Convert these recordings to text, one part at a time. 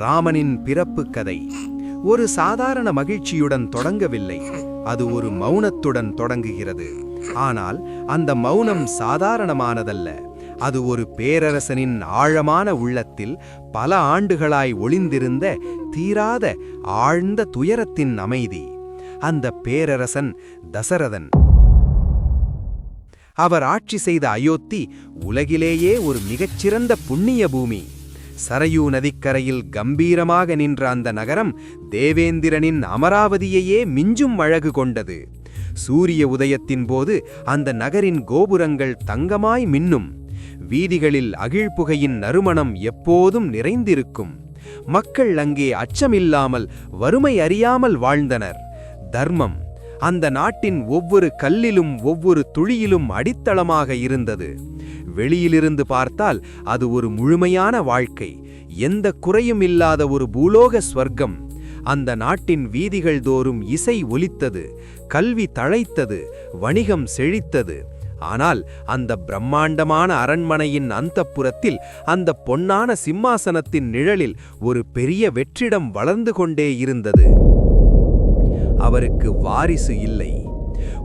ராமனின் பிறப்பு கதை ஒரு சாதாரண மகிழ்ச்சியுடன் தொடங்கவில்லை. அது ஒரு மௌனத்துடன் தொடங்குகிறது. ஆனால் அந்த மௌனம் சாதாரணமானதல்ல. அது ஒரு பேரரசனின் ஆழமான உள்ளத்தில் பல ஆண்டுகளாய் ஒளிந்திருந்த தீராத ஆழ்ந்த துயரத்தின் அமைதி. அந்த பேரரசன் தசரதன். அவர் ஆட்சி செய்த அயோத்தி உலகிலேயே ஒரு மிகச்சிறந்த புண்ணிய பூமி. சரயூ நதிக்கரையில் கம்பீரமாக நின்ற அந்த நகரம் தேவேந்திரனின் அமராவதியையே மிஞ்சும் அழகு கொண்டது. சூரிய உதயத்தின் போது அந்த நகரின் கோபுரங்கள் தங்கமாய் மின்னும். வீதிகளில் அகிழ்புகையின் நறுமணம் எப்போதும் நிறைந்திருக்கும். மக்கள் அங்கே அச்சமில்லாமல் வறுமை அறியாமல் வாழ்ந்தனர். தர்மம் அந்த நாட்டின் ஒவ்வொரு கல்லிலும் ஒவ்வொரு துளியிலும் அடித்தளமாக இருந்தது. வெளியிலிருந்து பார்த்தால் அது ஒரு முழுமையான வாழ்க்கை, எந்த குறையும் இல்லாத ஒரு பூலோக ஸ்வர்க்கம். அந்த நாட்டின் வீதிகள் தோறும் இசை ஒலித்தது, கல்வி தழைத்தது, வணிகம் செழித்தது. ஆனால் அந்த பிரம்மாண்டமான அரண்மனையின் அந்தப்புறத்தில், அந்த பொன்னான சிம்மாசனத்தின் நிழலில் ஒரு பெரிய வெற்றிடம் வளர்ந்து கொண்டே இருந்தது. அவருக்கு வாரிசு இல்லை.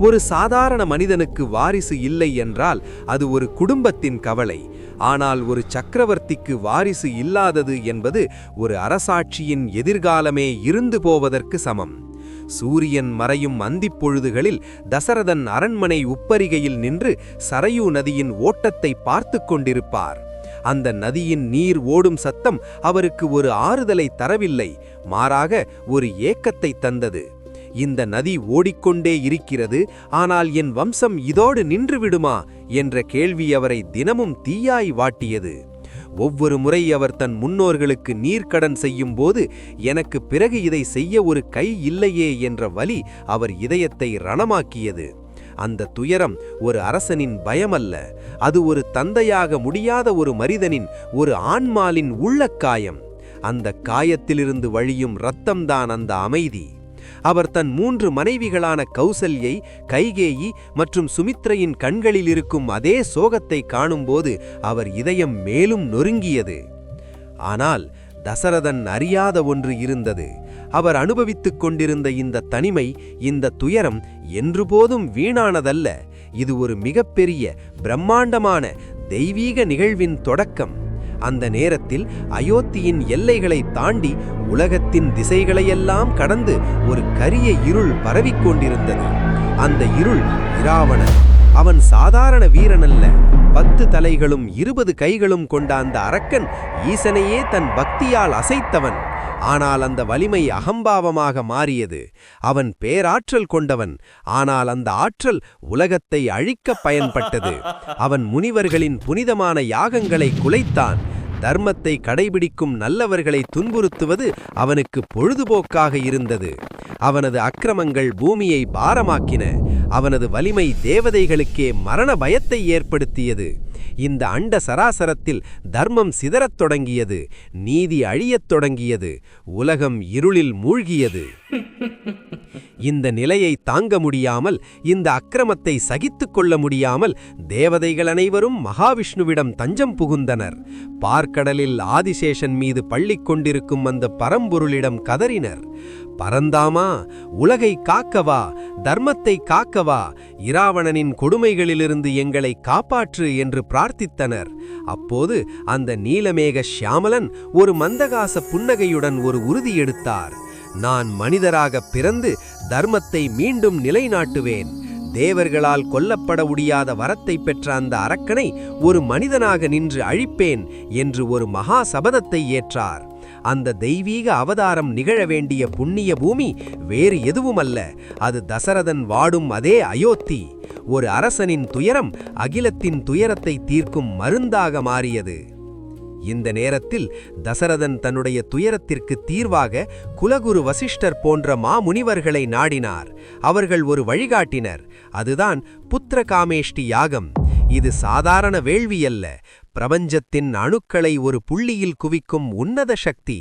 ஒரு சாதாரண மனிதனுக்கு வாரிசு இல்லை என்றால் அது ஒரு குடும்பத்தின் கவலை. ஆனால் ஒரு சக்கரவர்த்திக்கு வாரிசு இல்லாதது என்பது ஒரு அரசாட்சியின் எதிர்காலமே இருந்து போவதற்கு சமம். சூரியன் மறையும் அந்திப்பொழுதுகளில் தசரதன் அரண்மனை உப்பரிகையில் நின்று சரயூ நதியின் ஓட்டத்தை பார்த்து கொண்டிருப்பார். அந்த நதியின் நீர் ஓடும் சத்தம் அவருக்கு ஒரு ஆறுதலை தரவில்லை, மாறாக ஒரு ஏக்கத்தை தந்தது. இந்த நதி ஓடிக்கொண்டே இருக்கிறது, ஆனால் என் வம்சம் இதோடு நின்றுவிடுமா என்ற கேள்வி அவரை தினமும் தீயாய் வாட்டியது. ஒவ்வொரு முறை அவர் தன் முன்னோர்களுக்கு நீர்க்கடன் செய்யும் போது, எனக்கு பிறகு இதை செய்ய ஒரு கை இல்லையே என்ற வலி அவர் இதயத்தை ரணமாக்கியது. அந்த துயரம் ஒரு அரசனின் பயமல்ல, அது ஒரு தந்தையாக முடியாத ஒரு மனிதனின், ஒரு ஆன்மாலின் உள்ளக்காயம். அந்த காயத்திலிருந்து வழியும் இரத்தம்தான் அந்த அமைதி. அவர் தன் 3 மனைவிகளான கௌசல்யை, கைகேயி மற்றும் சுமித்ரையின் கண்களில் இருக்கும் அதே சோகத்தை காணும்போது அவர் இதயம் மேலும் நொறுங்கியது. ஆனால் தசரதன் அறியாத ஒன்று இருந்தது. அவர் அனுபவித்துக் கொண்டிருந்த இந்த தனிமை, இந்த துயரம் என்றுபோதும் வீணானதல்ல. இது ஒரு மிகப்பெரிய பிரம்மாண்டமான தெய்வீக நிகழ்வின் தொடக்கம். அந்த நேரத்தில் அயோத்தியின் எல்லைகளை தாண்டி உலகத்தின் திசைகளையெல்லாம் கடந்து ஒரு கரிய இருள் பரவிக்கொண்டிருந்தது. அந்த இருள் இராவணன். அவன் சாதாரண வீரனல்ல. 10 தலைகளும் 20 கைகளும் கொண்ட அந்த அரக்கன் ஈசனையே தன் பக்தியால் அசைத்தவன். ஆனால் அந்த வலிமை அகம்பாவமாக மாறியது. அவன் பேராற்றல் கொண்டவன், ஆனால் அந்த ஆற்றல் உலகத்தை அழிக்க பயன்பட்டது. அவன் முனிவர்களின் புனிதமான யாகங்களை குலைத்தான். தர்மத்தை கடைபிடிக்கும் நல்லவர்களை துன்புறுத்துவது அவனுக்கு பொழுதுபோக்காக இருந்தது. அவனது அக்கிரமங்கள் பூமியை பாரமாக்கின. அவனது வலிமை தேவதைகளுக்கே மரண பயத்தை ஏற்படுத்தியது. இந்த அண்ட சராசரத்தில் தர்மம் சிதறத் தொடங்கியது, நீதி அழியத் தொடங்கியது, உலகம் இருளில் மூழ்கியது. இந்த நிலையை தாங்க முடியாமல், இந்த அக்கிரமத்தை சகித்துக் கொள்ள முடியாமல் தேவதைகள் அனைவரும் மகாவிஷ்ணுவிடம் தஞ்சம் புகுந்தனர். பார்க்கடலில் ஆதிசேஷன் மீது பள்ளிக் கொண்டிருக்கும் அந்த பரம்பொருளிடம் கதறினர். பரந்தாமா, உலகை காக்கவா, தர்மத்தை காக்கவா, இராவணனின் கொடுமைகளிலிருந்து எங்களை காப்பாற்று என்று பிரார்த்தித்தனர். அப்போது அந்த நீலமேக ஷியாமலன் ஒரு மந்தகாச புன்னகையுடன் ஒரு உறுதி எடுத்தார். நான் மனிதராக பிறந்து தர்மத்தை மீண்டும் நிலைநாட்டுவேன். தேவர்களால் கொல்லப்பட முடியாத வரத்தை பெற்ற அந்த அரக்கனை ஒரு மனிதனாக நின்று அழிப்பேன் என்று ஒரு மகா சபதத்தை ஏற்றார். அந்த தெய்வீக அவதாரம் நிகழ வேண்டிய புண்ணிய பூமி வேறு எதுவுமல்ல, அது தசரதன் வாடும் அதே அயோத்தி. ஒரு அரசனின் துயரம் அகிலத்தின் துயரத்தை தீர்க்கும் மருந்தாக மாறியது. இந்த நேரத்தில் தசரதன் தன்னுடைய துயரத்திற்கு தீர்வாக குலகுரு வசிஷ்டர் போன்ற மாமுனிவர்களை நாடினார். அவர்கள் ஒரு வழிகாட்டினர். அதுதான் புத்திரகாமேஷ்டி யாகம். இது சாதாரண வேள்வியல்ல, பிரபஞ்சத்தின் அணுக்களை ஒரு புள்ளியில் குவிக்கும் உன்னத சக்தி.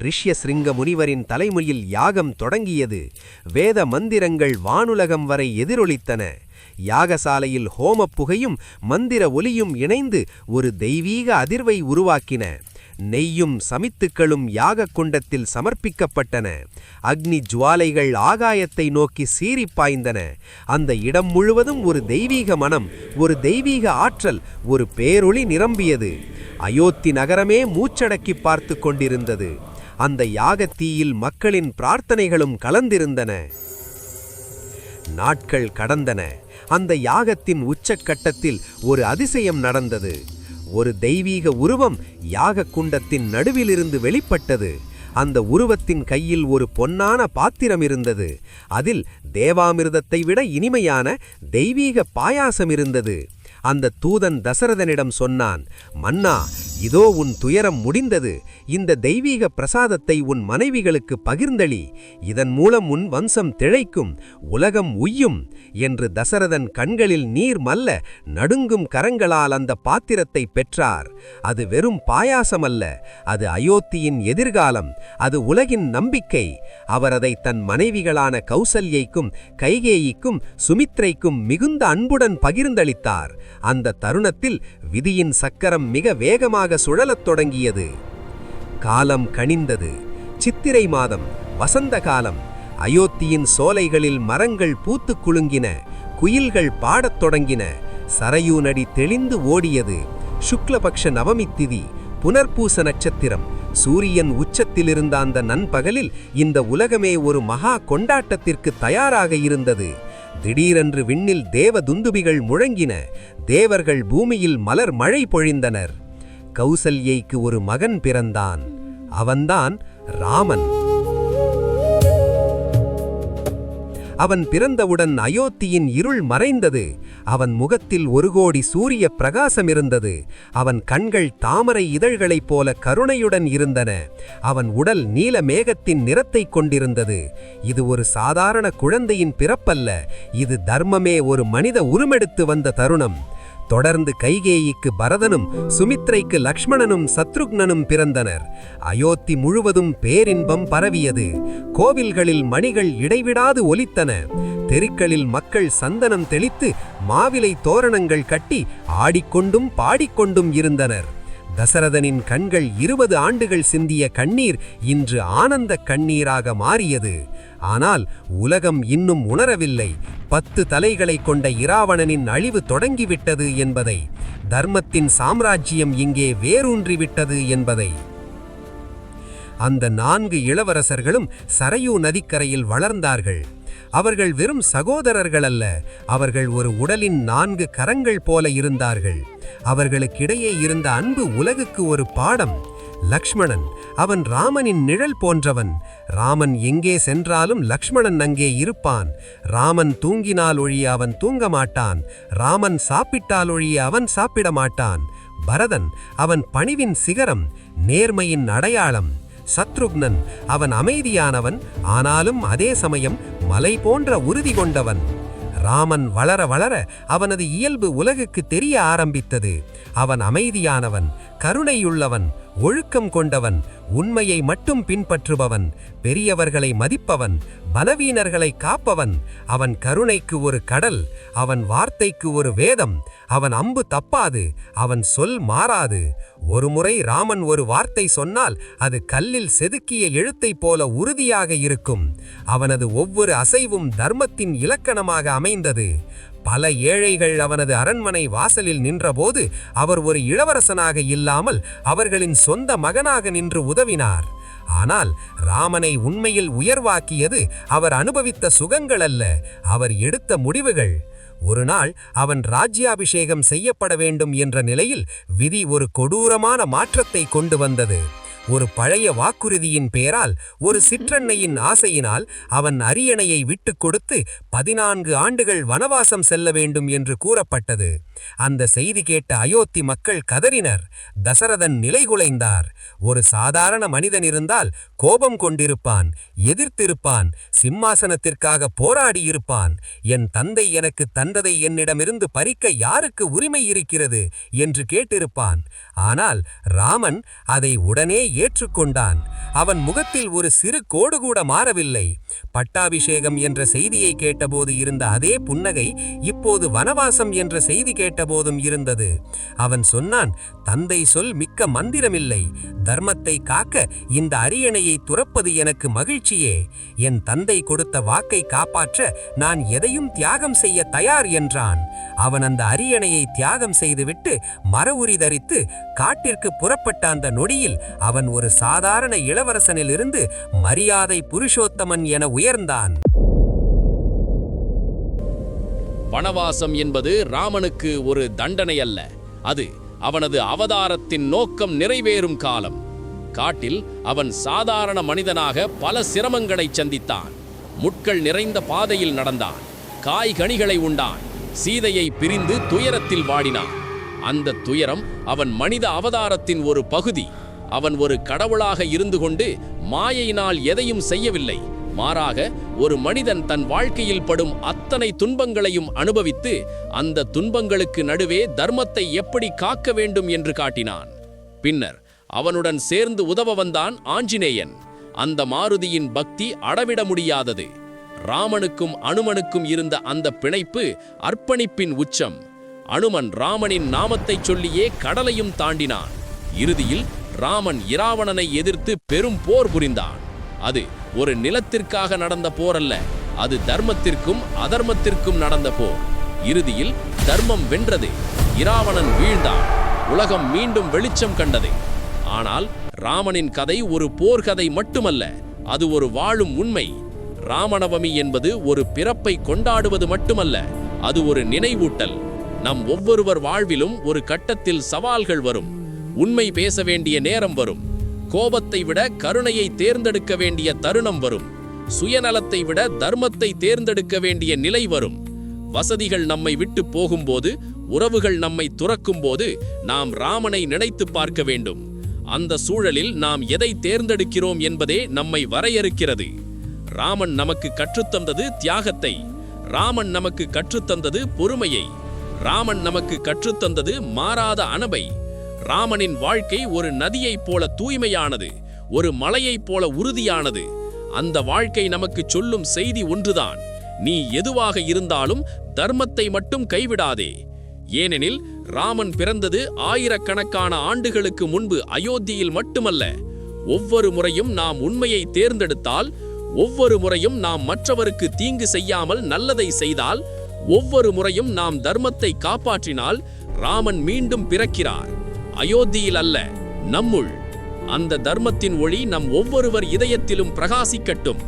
ரிஷ்யசிருங்க முனிவரின் தலைமுறையில் யாகம் தொடங்கியது. வேத மந்திரங்கள் வானுலகம் வரை எதிரொலித்தன. யாகசாலையில் ஹோமப் புகையும் மந்திர ஒலியும் இணைந்து ஒரு தெய்வீக அதிர்வை உருவாக்கின. நெய்யும் சமித்துக்களும் யாக குண்டத்தில் சமர்ப்பிக்கப்பட்டன. அக்னி ஜுவாலைகள் ஆகாயத்தை நோக்கி சீறி பாய்ந்தன. அந்த இடம் முழுவதும் ஒரு தெய்வீக மனம், ஒரு தெய்வீக ஆற்றல், ஒரு பேரொளி நிரம்பியது. அயோத்தி நகரமே மூச்சடக்கி பார்த்து கொண்டிருந்தது. அந்த யாகத்தீயில் மக்களின் பிரார்த்தனைகளும் கலந்திருந்தன. நாட்கள் கடந்தன. அந்த யாகத்தின் உச்சக்கட்டத்தில் ஒரு அதிசயம் நடந்தது. ஒரு தெய்வீக உருவம் யாக குண்டத்தின் நடுவிலிருந்து வெளிப்பட்டது. அந்த உருவத்தின் கையில் ஒரு பொன்னான பாத்திரம் இருந்தது. அதில் தேவாமிர்தத்தை விட இனிமையான தெய்வீக பாயாசம் இருந்தது. அந்த தூதன் தசரதனிடம் சொன்னான், மன்னா, இதோ உன் துயரம் முடிந்தது. இந்த தெய்வீக பிரசாதத்தை உன் மனைவிகளுக்கு பகிர்ந்தளி. இதன் மூலம் உன் வம்சம் திளைக்கும், உலகம் உய்யும் என்று தசரதன் கண்களில் நீர் மல்ல நடுங்கும் கரங்களால் அந்த பாத்திரத்தை பெற்றார். அது வெறும் பாயாசமல்ல, அது அயோத்தியின் எதிர்காலம், அது உலகின் நம்பிக்கை. அவர் அதை தன் மனைவிகளான கௌசல்யைக்கும் கைகேயிக்கும் சுமித்ரைக்கும் மிகுந்த அன்புடன் பகிர்ந்தளித்தார். அந்த தருணத்தில் விதியின் சக்கரம் மிக வேகமாக சுழலத் தொடங்கியது. காலம் கனிந்தது. சித்திரை மாதம், வசந்த காலம். அயோத்தியின் சோலைகளில் மரங்கள் பூத்து குலுங்கின. குயில்கள் பாடத் தொடங்கின. சரையூ நதி தெளிந்து ஓடியது. சுக்லபக்ஷ நவமி திதி, புனர்பூச நட்சத்திரம். சூரியன் உச்சத்திலிருந்த அந்த நண்பகலில் இந்த உலகமே ஒரு மகா கொண்டாட்டத்திற்கு தயாராக இருந்தது. திடீரென்று விண்ணில் தேவ துந்துபிகள் முழங்கின. தேவர்கள் பூமியில் மலர் மழை பொழிந்தனர். கௌசல்யைக்கு ஒரு மகன் பிறந்தான். அவன்தான் ராமன். அவன் பிறந்தவுடன் அயோத்தியின் இருள் மறைந்தது. அவன் முகத்தில் 1 கோடி சூரிய பிரகாசம் இருந்தது. அவன் கண்கள் தாமரை இதழ்களைப் போல கருணையுடன் இருந்தன. அவன் உடல் நீல மேகத்தின் நிறத்தை கொண்டிருந்தது. இது ஒரு சாதாரண குழந்தையின் பிறப்பல்ல, இது தர்மமே ஒரு மனித உருமெடுத்து வந்த தருணம். தொடர்ந்து கைகேயிக்கு பரதனும் சுமித்ரைக்கு லக்ஷ்மணனும் சத்ருக்னனும் பிறந்தனர். அயோத்தி முழுவதும் பேரின்பம் பரவியது. கோவில்களில் மணிகள் இடைவிடாது ஒலித்தன. தெருக்களில் மக்கள் சந்தனம் தெளித்து மாவிலை தோரணங்கள் கட்டி ஆடிக்கொண்டும் பாடிக்கொண்டும் இருந்தனர். தசரதனின் கண்கள் 20 ஆண்டுகள் சிந்திய கண்ணீர் இன்று ஆனந்த கண்ணீராக மாறியது. ஆனால் உலகம் இன்னும் உணரவில்லை 10 தலைகளை கொண்ட இராவணனின் அழிவு தொடங்கிவிட்டது என்பதை, தர்மத்தின் சாம்ராஜ்யம் இங்கே வேரூன்றிவிட்டது என்பதை. அந்த 4 இளவரசர்களும் சரையூ நதிக்கரையில் வளர்ந்தார்கள். அவர்கள் வெறும் சகோதரர்கள் அல்ல, அவர்கள் ஒரு உடலின் 4 கரங்கள் போல இருந்தார்கள். அவர்களுக்கிடையே இருந்த அன்பு உலகுக்கு ஒரு பாடம். லக்ஷ்மணன், அவன் ராமனின் நிழல் போன்றவன். ராமன் எங்கே சென்றாலும் லக்ஷ்மணன் அங்கே இருப்பான். ராமன் தூங்கினால் ஒழிய அவன் தூங்க மாட்டான். ராமன் சாப்பிட்டால் ஒழிய அவன் சாப்பிட மாட்டான். பரதன், அவன் பணிவின் சிகரம், நேர்மையின் அடையாளம். சத்ருக்னன், அவன் அமைதியானவன், ஆனாலும் அதே சமயம் மலை போன்ற உறுதி கொண்டவன். ராமன் வளர வளர அவனது இயல்பு உலகுக்கு தெரிய ஆரம்பித்தது. அவன் அமைதியானவன், கருணையுள்ளவன், ஒழுக்கம் கொண்டவன், உண்மையை மட்டும் பின்பற்றுபவன், பெரியவர்களை மதிப்பவன், பலவீனர்களை காப்பவன். அவன் கருணைக்கு ஒரு கடல், அவன் வார்த்தைக்கு ஒரு வேதம். அவன் அம்பு தப்பாது, அவன் சொல் மாறாது. ஒருமுறை ராமன் ஒரு வார்த்தை சொன்னால் அது கல்லில் செதுக்கிய எழுத்தைப் போல உறுதியாக இருக்கும். அவனது ஒவ்வொரு அசைவும் தர்மத்தின் இலக்கணமாக அமைந்தது. பல ஏழைகள் அவனது அரண்மனை வாசலில் நின்றபோது அவர் ஒரு இளவரசனாக இல்லாமல் அவர்களின் சொந்த மகனாக நின்று உதவினார். ஆனால் ராமனை உண்மையில் உயர்வாக்கியது அவர் அனுபவித்த சுகங்கள் அல்ல, அவர் எடுத்த முடிவுகள். ஒரு நாள் அவன் ராஜ்யாபிஷேகம் செய்யப்பட வேண்டும் என்ற நிலையில் விதி ஒரு கொடூரமான மாற்றத்தை கொண்டு வந்தது. ஒரு பழைய வாக்குறுதியின் பேரால், ஒரு சிற்றன்னையின் ஆசையினால் அவன் அரியணையை விட்டு கொடுத்து 14 ஆண்டுகள் வனவாசம் செல்ல வேண்டும் என்று கூறப்பட்டது. அந்த செய்தி கேட்ட அயோத்தி மக்கள் கதறினர். தசரதன் நிலைகுலைந்தார். ஒரு சாதாரண மனிதன் இருந்தால் கோபம் கொண்டிருப்பான், எதிர்த்திருப்பான், சிம்மாசனத்திற்காக போராடியிருப்பான். என் தந்தை எனக்கு தந்ததை என்னிடமிருந்து பறிக்க யாருக்கு உரிமை இருக்கிறது என்று கேட்டிருப்பான். ஆனால் ராமன் அதை உடனே ஏற்றுக்கொண்டான். அவன் முகத்தில் ஒரு சிறு கோடு கூட மாறவில்லை. பட்டாபிஷேகம் என்ற செய்தியை கேட்டபோது இருந்த அதே புன்னகை இப்போது வனவாசம் என்ற செய்தி கேட்டபோதும் இருந்தது. அவன் சொன்னான், தந்தை சொல் மிக்க மந்திரமில்லை. தர்மத்தை காக்க இந்த அரியணையை துறப்பது எனக்கு மகிழ்ச்சியே. என் தந்தை கொடுத்த வாக்கை காப்பாற்ற நான் எதையும் தியாகம் செய்ய தயார் என்றான். அவன் அந்த அரியணையை தியாகம் செய்துவிட்டு மர உரி தரித்து காட்டிற்கு புறப்பட்ட அந்த நொடியில் அவன் ஒரு சாதாரண இளவரசனிலிருந்து மரியாதை புருஷோத்தமன் என உயர்ந்தான். வனவாசம் என்பது ராமனுக்கு ஒரு தண்டனை அல்ல, அது அவனது அவதாரத்தின் நோக்கம் நிறைவேறும் காலம். காட்டில் அவன் சாதாரண மனிதனாக பல சிரமங்களை சந்தித்தான். முட்கள் நிறைந்த பாதையில் நடந்தான், காய்கனிகளை உண்டான், சீதையை பிரிந்து துயரத்தில் வாடினான். அந்த துயரம் அவன் மனித அவதாரத்தின் ஒரு பகுதி. அவன் ஒரு கடவுளாக இருந்து கொண்டு மாயையினால் எதையும் செய்யவில்லை. மாறாக ஒரு மனிதன் தன் வாழ்க்கையில் படும் அத்தனை துன்பங்களையும் அனுபவித்து அந்த துன்பங்களுக்கு நடுவே தர்மத்தை எப்படி காக்க வேண்டும் என்று காட்டினான். பின்னர் அவனுடன் சேர்ந்து உதவ வந்தான் ஆஞ்சநேயன். அந்த மாருதியின் பக்தி அடவிட முடியாதது. ராமனுக்கும் அனுமனுக்கும் இருந்த அந்த பிணைப்பு அர்ப்பணிப்பின் உச்சம். அனுமன் ராமனின் நாமத்தைச் சொல்லியே கடலையும் தாண்டினான். இறுதியில் ராமன் இராவணனை எதிர்த்து பெரும் போர் புரிந்தான். அது ஒரு நிலத்திற்காக நடந்த போர் அல்ல, அது தர்மத்திற்கும் அதர்மத்திற்கும் நடந்த போர். இறுதியில் தர்மம் வென்றது, இராவணன் வீழ்ந்தான், உலகம் மீண்டும் வெளிச்சம் கண்டது. ஆனால் ராமனின் கதை ஒரு போர்க்கதை மட்டுமல்ல, அது ஒரு வாழும் உண்மை. ராமநவமி என்பது ஒரு பிறப்பை கொண்டாடுவது மட்டுமல்ல, அது ஒரு நினைவூட்டல். நம் ஒவ்வொருவர் வாழ்விலும் ஒரு கட்டத்தில் சவால்கள் வரும், உண்மை பேச வேண்டிய நேரம் வரும், கோபத்தை விட கருணையை தேர்ந்தெடுக்க வேண்டிய தருணம் வரும், சுயநலத்தை விட தர்மத்தை தேர்ந்தெடுக்க வேண்டிய நிலை வரும். வசதிகள் நம்மை விட்டு போகும்போது, உறவுகள் நம்மை துறக்கும் போது நாம் ராமனை நினைத்து பார்க்க வேண்டும். அந்த சூழலில் நாம் எதை தேர்ந்தெடுக்கிறோம் என்பதே நம்மை வரையறுக்கிறது. ராமன் நமக்கு கற்றுத்தந்தது தியாகத்தை, ராமன் நமக்கு கற்றுத்தந்தது பொறுமையை, ராமன் நமக்கு கற்றுத்தந்தது மாறாத அன்பை. ராமனின் வாழ்க்கை ஒரு நதியைப் போல தூய்மையானது, ஒரு மலையைப் போல உறுதியானது. அந்த வாழ்க்கை நமக்கு சொல்லும் செய்தி ஒன்றுதான்: நீ எதுவாக இருந்தாலும் தர்மத்தை மட்டும் கைவிடாதே. ஏனெனில் ராமன் பிறந்தது ஆயிரக்கணக்கான ஆண்டுகளுக்கு முன்பு அயோத்தியில் மட்டுமல்ல. ஒவ்வொரு முறையும் நாம் உண்மையை தேர்ந்தெடுத்தால், ஒவ்வொரு முறையும் நாம் மற்றவருக்கு தீங்கு செய்யாமல் நல்லதை செய்தால், ஒவ்வொரு முறையும் நாம் தர்மத்தை காப்பாற்றினால் ராமன் மீண்டும் பிறக்கிறார். அயோத்தியில் அல்ல, நம்முள். அந்த தர்மத்தின் ஒளி நம் ஒவ்வொருவர் இதயத்திலும் பிரகாசிக்கட்டும்.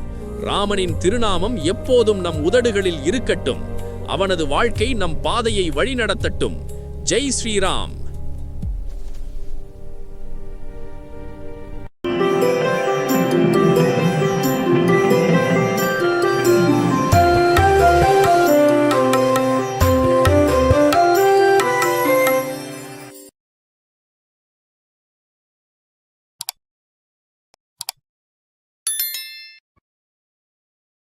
ராமனின் திருநாமம் எப்போதும் நம் உதடுகளில் இருக்கட்டும். அவனது வாழ்க்கை நம் பாதையை வழிநடத்தட்டும். ஜெய் ஸ்ரீராம்.